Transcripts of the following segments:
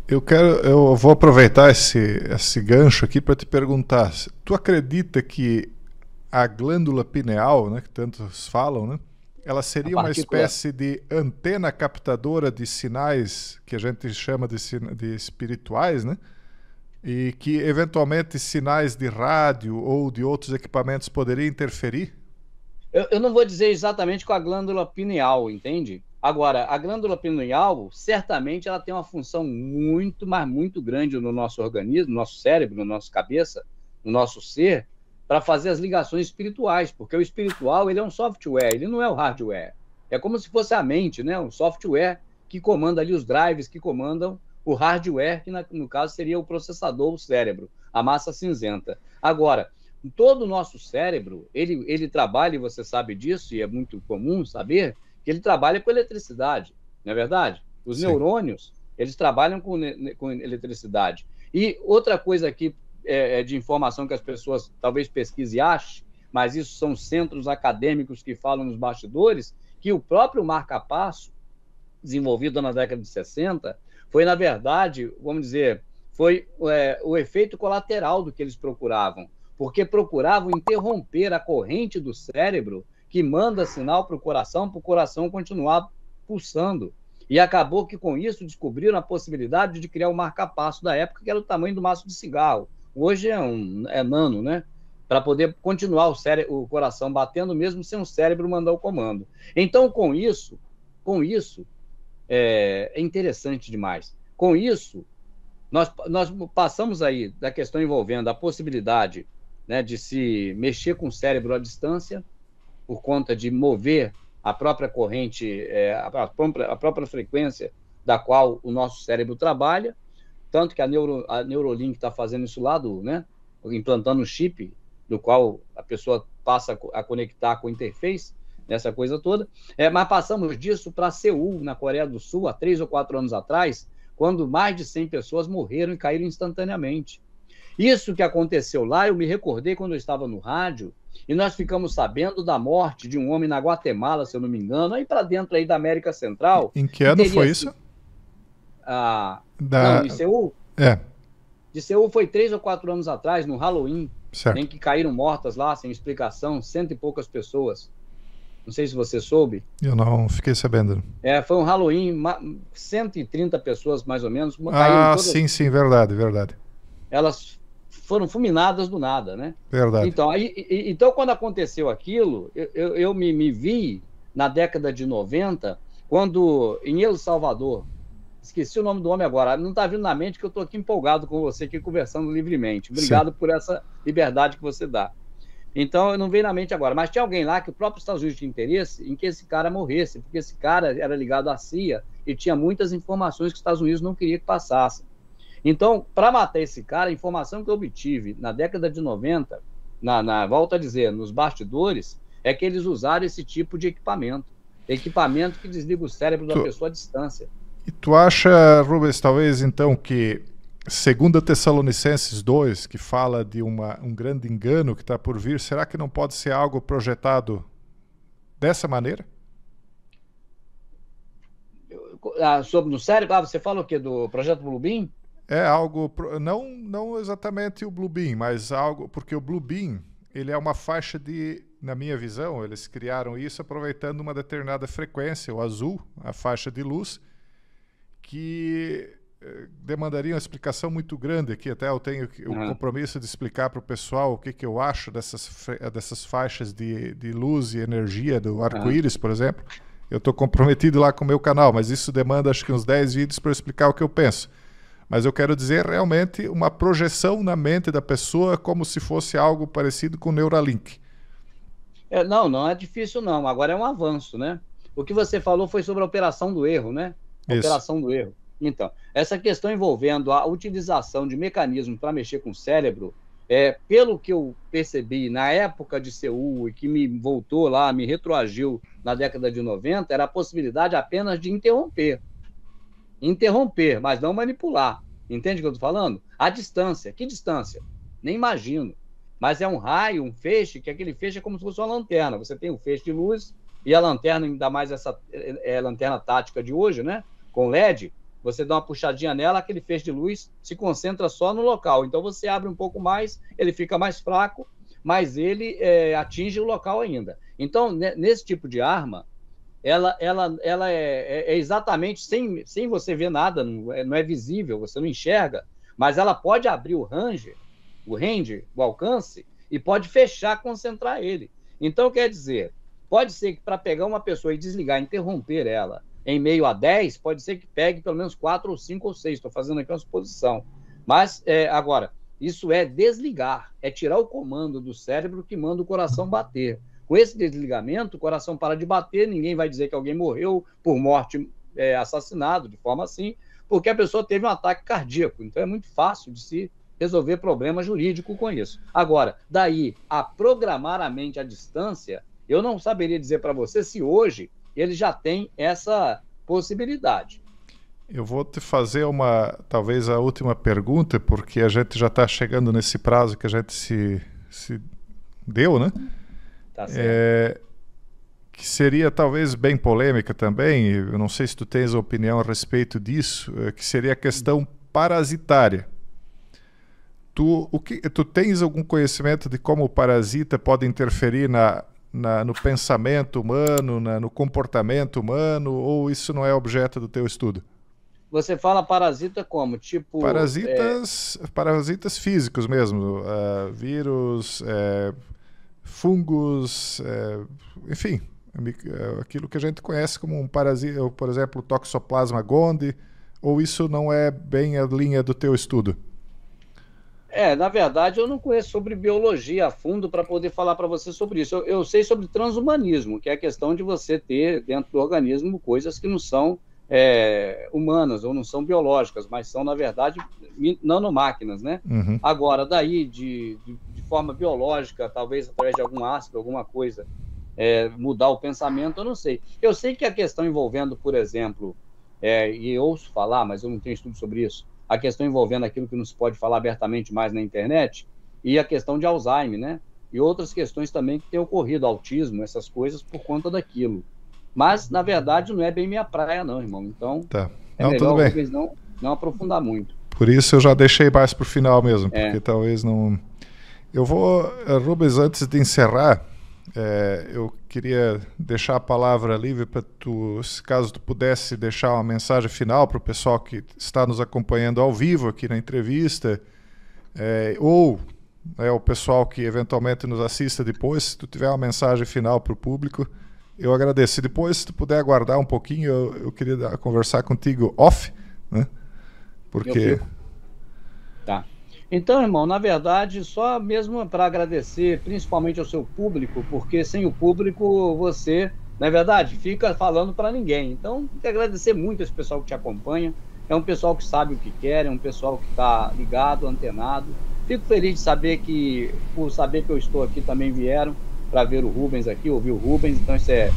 Eu vou aproveitar esse gancho aqui para te perguntar. Tu acredita que a glândula pineal, né, que tantos falam, né, ela A seria uma partícula. espécie de antena captadora de sinais que a gente chama de espirituais, né? E que eventualmente sinais de rádio ou de outros equipamentos poderiam interferir? Eu não vou dizer exatamente com a glândula pineal, entende? Agora, a glândula pineal, certamente, ela tem uma função muito, mas muito grande no nosso organismo, no nosso cérebro, na nossa cabeça, no nosso ser, para fazer as ligações espirituais, porque o espiritual, ele é um software, ele não é o hardware. É como se fosse a mente, né? Um software que comanda ali os drives, que comandam o hardware, que no caso seria o processador, o cérebro, a massa cinzenta. Agora, todo o nosso cérebro, ele trabalha, e você sabe disso, e é muito comum saber, que ele trabalha com eletricidade, não é verdade? Os Sim. neurônios, eles trabalham com eletricidade. E outra coisa aqui de informação que as pessoas talvez pesquisem e achem, mas isso são centros acadêmicos que falam nos bastidores, que o próprio marca-passo, desenvolvido na década de 60, foi, na verdade, vamos dizer, foi o efeito colateral do que eles procuravam, porque procuravam interromper a corrente do cérebro que manda sinal para o coração continuar pulsando. E acabou que, com isso, descobriram a possibilidade de criar o marca-passo da época, que era o tamanho do maço de cigarro. Hoje é nano, né? Para poder continuar o coração batendo, mesmo sem o cérebro mandar o comando. Então, com isso, é interessante demais. Com isso, nós passamos aí da questão envolvendo a possibilidade, né, de se mexer com o cérebro à distância, por conta de mover a própria corrente, a própria frequência da qual o nosso cérebro trabalha, tanto que a Neurolink está fazendo isso lá, né, implantando um chip, do qual a pessoa passa a conectar com o interface, nessa coisa toda. Mas passamos disso para Seul, na Coreia do Sul, há 3 ou 4 anos atrás, quando mais de 100 pessoas morreram e caíram instantaneamente. Isso que aconteceu lá, eu me recordei quando eu estava no rádio, e nós ficamos sabendo da morte de um homem na Guatemala, se eu não me engano, aí para dentro aí da América Central, Em que que ano teria foi sido... isso? Não, Da... em Seul, É, de Seul foi 3 ou 4 anos atrás, no Halloween, em certo. que caíram mortas lá, sem explicação, 100 e poucas pessoas. Não sei se você soube. Eu não fiquei sabendo. Foi um Halloween, 130 pessoas mais ou menos, caíram Ah, todas, sim, sim, verdade, verdade. elas foram fulminadas do nada, né? Verdade. Então, quando aconteceu aquilo, eu me vi na década de 90, quando em El Salvador, esqueci o nome do homem agora, não está vindo na mente que eu estou aqui empolgado com você, aqui conversando livremente. Sim. Obrigado por essa liberdade que você dá. Então, não veio na mente agora. Mas tinha alguém lá que o próprio Estados Unidos tinha interesse em que esse cara morresse, porque esse cara era ligado à CIA e tinha muitas informações que os Estados Unidos não queria que passassem. Então, para matar esse cara, a informação que eu obtive na década de 90, volto a dizer, nos bastidores, é que eles usaram esse tipo de equipamento. Equipamento que desliga o cérebro da Tu, pessoa à distância. e tu acha, Rubens, talvez então que segundo Tessalonicenses 2, que fala de um grande engano que está por vir, será que não pode ser algo projetado dessa maneira? Sobre no cérebro, você fala o quê? Do projeto Bluebeam? É algo, não exatamente o Bluebeam, mas algo, porque o Bluebeam, ele é uma faixa de, na minha visão, eles criaram isso aproveitando uma determinada frequência, o azul, a faixa de luz, que demandaria uma explicação muito grande aqui, até eu tenho o compromisso de explicar para o pessoal o que eu acho dessas faixas de luz e energia do arco-íris, por exemplo. Eu estou comprometido lá com o meu canal, mas isso demanda acho que uns 10 vídeos para eu explicar o que eu penso. Mas eu quero dizer realmente uma projeção na mente da pessoa como se fosse algo parecido com o Neuralink. Não é difícil não, agora é um avanço, né? O que você falou foi sobre a operação do erro, né? A Isso. operação do erro. Então, essa questão envolvendo a utilização de mecanismos para mexer com o cérebro, pelo que eu percebi na época de Seul e que me voltou lá, me retroagiu na década de 90, era a possibilidade apenas de interromper. Interromper, mas não manipular. Entende o que eu estou falando? A distância. Que distância? Nem imagino. Mas é um raio, um feixe, que aquele feixe é como se fosse uma lanterna. Você tem um feixe de luz e a lanterna, ainda mais essa lanterna tática de hoje, né? Com LED, Você dá uma puxadinha nela, aquele feixe de luz se concentra só no local. Então você abre um pouco mais, ele fica mais fraco, mas ele atinge o local ainda. Então, nesse tipo de arma, ela é exatamente sem você ver nada, não é visível, você não enxerga, mas ela pode abrir o range, o alcance, e pode fechar, concentrar ele. Então, quer dizer, pode ser que para pegar uma pessoa e desligar, interromper ela em meio a 10, pode ser que pegue pelo menos 4 ou 5 ou 6, estou fazendo aqui uma suposição. Mas, agora, isso é desligar, é tirar o comando do cérebro que manda o coração bater. Com esse desligamento, o coração para de bater, ninguém vai dizer que alguém morreu por morte, assassinado, de forma assim, porque a pessoa teve um ataque cardíaco. Então é muito fácil de se resolver problema jurídico com isso. Agora, daí a programar a mente à distância, eu não saberia dizer para você se hoje ele já tem essa possibilidade. Eu vou te fazer talvez a última pergunta, porque a gente já está chegando nesse prazo que a gente se deu, né? Tá certo. Que seria talvez bem polêmica também, eu não sei se tu tens opinião a respeito disso, que seria a questão parasitária. Tu tens algum conhecimento de como o parasita pode interferir no pensamento humano, no comportamento humano, ou isso não é objeto do teu estudo? Você fala parasita como? Tipo... Parasitas físicos mesmo, vírus, fungos, enfim, aquilo que a gente conhece como um parasita, por exemplo, o Toxoplasma gondii, ou isso não é bem a linha do teu estudo? Na verdade, eu não conheço sobre biologia a fundo para poder falar para você sobre isso. Eu sei sobre transhumanismo, que é a questão de você ter dentro do organismo coisas que não são humanas ou não são biológicas, mas são, na verdade, nanomáquinas, né? Uhum. Agora, daí, de forma biológica, talvez através de algum ácido, alguma coisa, mudar o pensamento, eu não sei. Eu sei que a questão envolvendo, por exemplo, e eu ouço falar, mas eu não tenho estudo sobre isso, a questão envolvendo aquilo que não se pode falar abertamente mais na internet, e a questão de Alzheimer, né? E outras questões também que têm ocorrido, autismo, essas coisas, por conta daquilo. Mas, na verdade, não é bem minha praia, não, irmão. Então, tá. Melhor talvez não aprofundar muito. Por isso eu já deixei mais para o final mesmo, porque talvez não... Eu vou, Rubens, antes de encerrar, eu queria deixar a palavra livre para tu, se caso tu pudesse deixar uma mensagem final para o pessoal que está nos acompanhando ao vivo aqui na entrevista, ou o pessoal que eventualmente nos assista depois, se tu tiver uma mensagem final para o público, eu agradeço. Se depois, se tu puder aguardar um pouquinho, eu queria conversar contigo off, né? Porque... Tá. Então, irmão, na verdade, só mesmo para agradecer, principalmente ao seu público, porque sem o público você, na verdade, fica falando para ninguém. Então, tem que agradecer muito esse pessoal que te acompanha. É um pessoal que sabe o que quer, é um pessoal que está ligado, antenado. Fico feliz de saber por saber que eu estou aqui, também vieram para ver o Rubens aqui, ouvir o Rubens. Então, isso é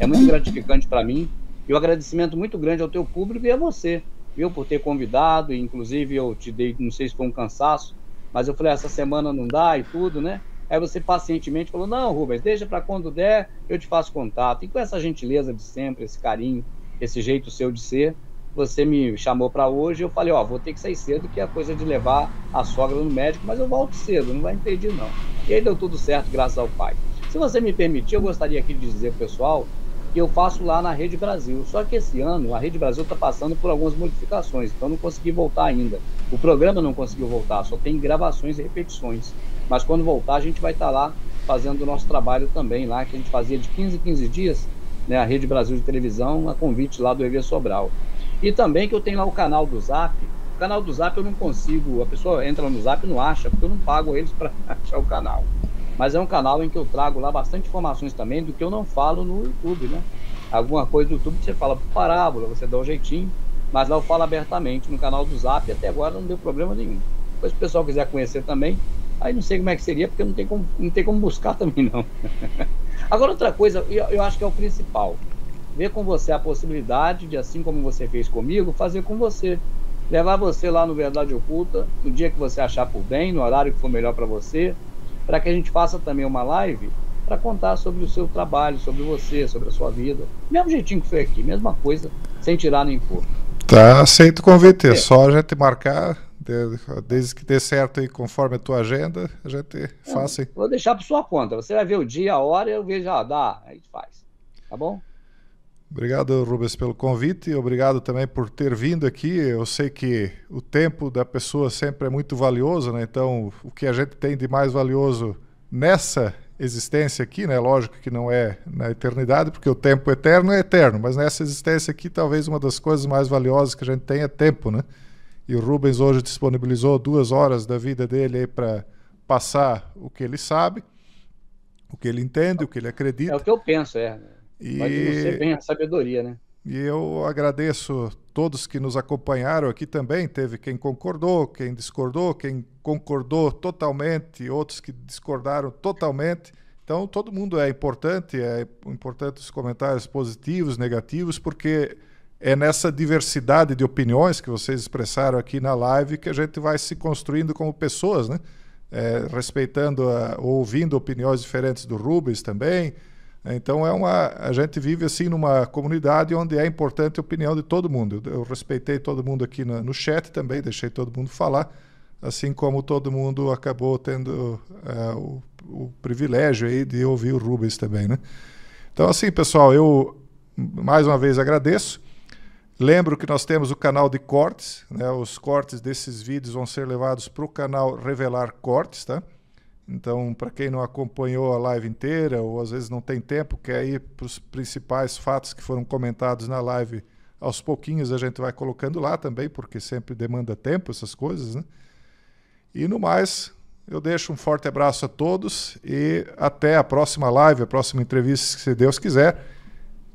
muito gratificante para mim. E um agradecimento muito grande ao teu público e a você, viu, por ter convidado. E, inclusive, eu te dei, não sei se foi um cansaço, mas eu falei, essa semana não dá e tudo, né? Aí você pacientemente falou, não, Rubens, deixa para quando der, eu te faço contato. E com essa gentileza de sempre, esse carinho, esse jeito seu de ser, você me chamou para hoje. Eu falei, vou ter que sair cedo, que é a coisa de levar a sogra no médico, mas eu volto cedo, não vai impedir não. E aí deu tudo certo, graças ao Pai. Se você me permitir, eu gostaria aqui de dizer, pessoal, que eu faço lá na Rede Brasil. Só que esse ano a Rede Brasil está passando por algumas modificações, então não consegui voltar ainda. O programa não conseguiu voltar, só tem gravações e repetições. Mas quando voltar, a gente vai estar lá fazendo o nosso trabalho também lá, que a gente fazia de 15 em 15 dias, né, a Rede Brasil de televisão, a convite lá do EV Sobral. E também que eu tenho lá o canal do Zap. O canal do Zap eu não consigo, a pessoa entra no Zap e não acha, porque eu não pago eles para achar o canal. Mas é um canal em que eu trago lá bastante informações também do que eu não falo no YouTube, né? Alguma coisa do YouTube você fala por parábola, você dá um jeitinho, mas lá eu falo abertamente no canal do Zap, até agora não deu problema nenhum. Depois se o pessoal quiser conhecer também, aí não sei como é que seria, porque não tem como buscar também não. Agora outra coisa, eu acho que é o principal, ver com você a possibilidade de, assim como você fez comigo, fazer com você. Levar você lá no Verdade Oculta, no dia que você achar por bem, no horário que for melhor para você, para que a gente faça também uma live para contar sobre o seu trabalho, sobre você, sobre a sua vida. Mesmo jeitinho que foi aqui, mesma coisa, sem tirar nem pôr. Tá, aceito o convite. É só a gente marcar, desde que dê certo aí, conforme a tua agenda, a gente faça aí. Vou deixar por sua conta. Você vai ver o dia, a hora, eu vejo, dá, a gente faz. Tá bom? Obrigado, Rubens, pelo convite. Obrigado também por ter vindo aqui. Eu sei que o tempo da pessoa sempre é muito valioso, né? Então, o que a gente tem de mais valioso nessa existência aqui, né? Lógico que não é na eternidade, porque o tempo eterno é eterno, mas nessa existência aqui, talvez uma das coisas mais valiosas que a gente tem é tempo, né? E o Rubens hoje disponibilizou 2 horas da vida dele aí para passar o que ele sabe, o que ele entende, o que ele acredita. É o que eu penso, Pode não ser bem a sabedoria, né? E eu agradeço todos que nos acompanharam aqui também. Teve quem concordou, quem discordou, quem concordou totalmente, outros que discordaram totalmente. Então, todo mundo é importante os comentários positivos, negativos, porque é nessa diversidade de opiniões que vocês expressaram aqui na live que a gente vai se construindo como pessoas, né? Respeitando, ouvindo opiniões diferentes do Rubens também. Então a gente vive assim numa comunidade onde é importante a opinião de todo mundo. Eu respeitei todo mundo aqui no chat também, deixei todo mundo falar, assim como todo mundo acabou tendo o privilégio aí de ouvir o Rubens também, né? Então assim, pessoal, eu mais uma vez agradeço. Lembro que nós temos o canal de cortes, né? Os cortes desses vídeos vão ser levados para o canal Revelar Cortes, tá? Então, para quem não acompanhou a live inteira, ou às vezes não tem tempo, quer ir para os principais fatos que foram comentados na live, aos pouquinhos a gente vai colocando lá também, porque sempre demanda tempo essas coisas, né? E no mais, eu deixo um forte abraço a todos e até a próxima live, a próxima entrevista, se Deus quiser.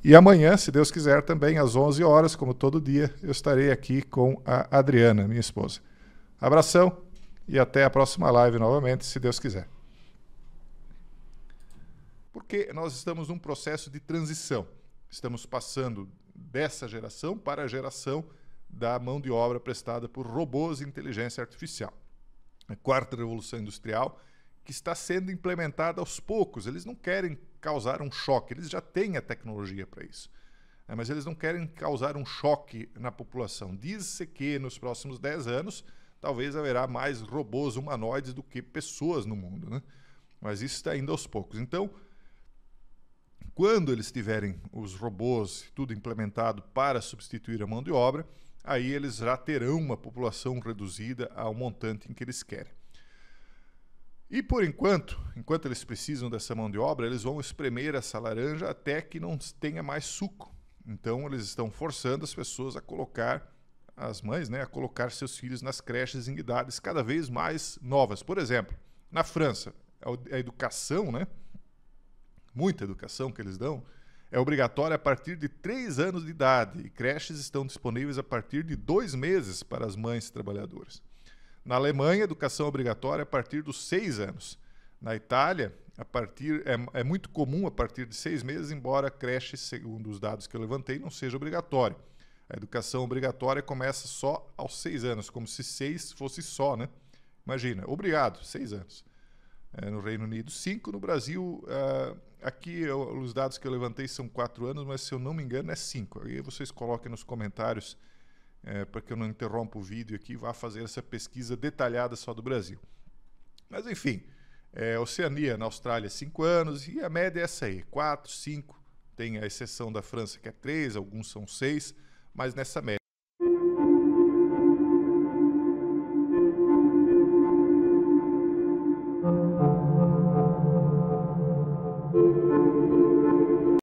E amanhã, se Deus quiser, também às 11 horas, como todo dia, eu estarei aqui com a Adriana, minha esposa. Abração. E até a próxima live novamente, se Deus quiser. Porque nós estamos num processo de transição. Estamos passando dessa geração para a geração da mão de obra prestada por robôs e inteligência artificial. A 4ª revolução industrial, que está sendo implementada aos poucos. Eles não querem causar um choque, eles já têm a tecnologia para isso. Mas eles não querem causar um choque na população. Diz-se que nos próximos 10 anos talvez haverá mais robôs humanoides do que pessoas no mundo, né? Mas isso está indo aos poucos. Então, quando eles tiverem os robôs tudo implementado para substituir a mão de obra, aí eles já terão uma população reduzida ao montante em que eles querem. E por enquanto eles precisam dessa mão de obra, eles vão espremer essa laranja até que não tenha mais suco. Então, eles estão forçando as pessoas a colocar as mães, né, a colocar seus filhos nas creches em idades cada vez mais novas. Por exemplo, na França, a educação, né, muita educação que eles dão, é obrigatória a partir de 3 anos de idade e creches estão disponíveis a partir de 2 meses para as mães trabalhadoras. Na Alemanha, educação obrigatória a partir dos 6 anos. Na Itália, é muito comum a partir de 6 meses, embora a creche, segundo os dados que eu levantei, não seja obrigatória. A educação obrigatória começa só aos 6 anos, como se 6 fosse só, né? Imagina, obrigado, 6 anos. No Reino Unido, 5. No Brasil, aqui os dados que eu levantei são 4 anos, mas se eu não me engano é 5. Aí vocês coloquem nos comentários, para que eu não interrompa o vídeo aqui, vá fazer essa pesquisa detalhada só do Brasil. Mas enfim, Oceania, na Austrália, 5 anos, e a média é essa aí, 4, 5. Tem a exceção da França, que é 3, alguns são 6. Mas nessa média.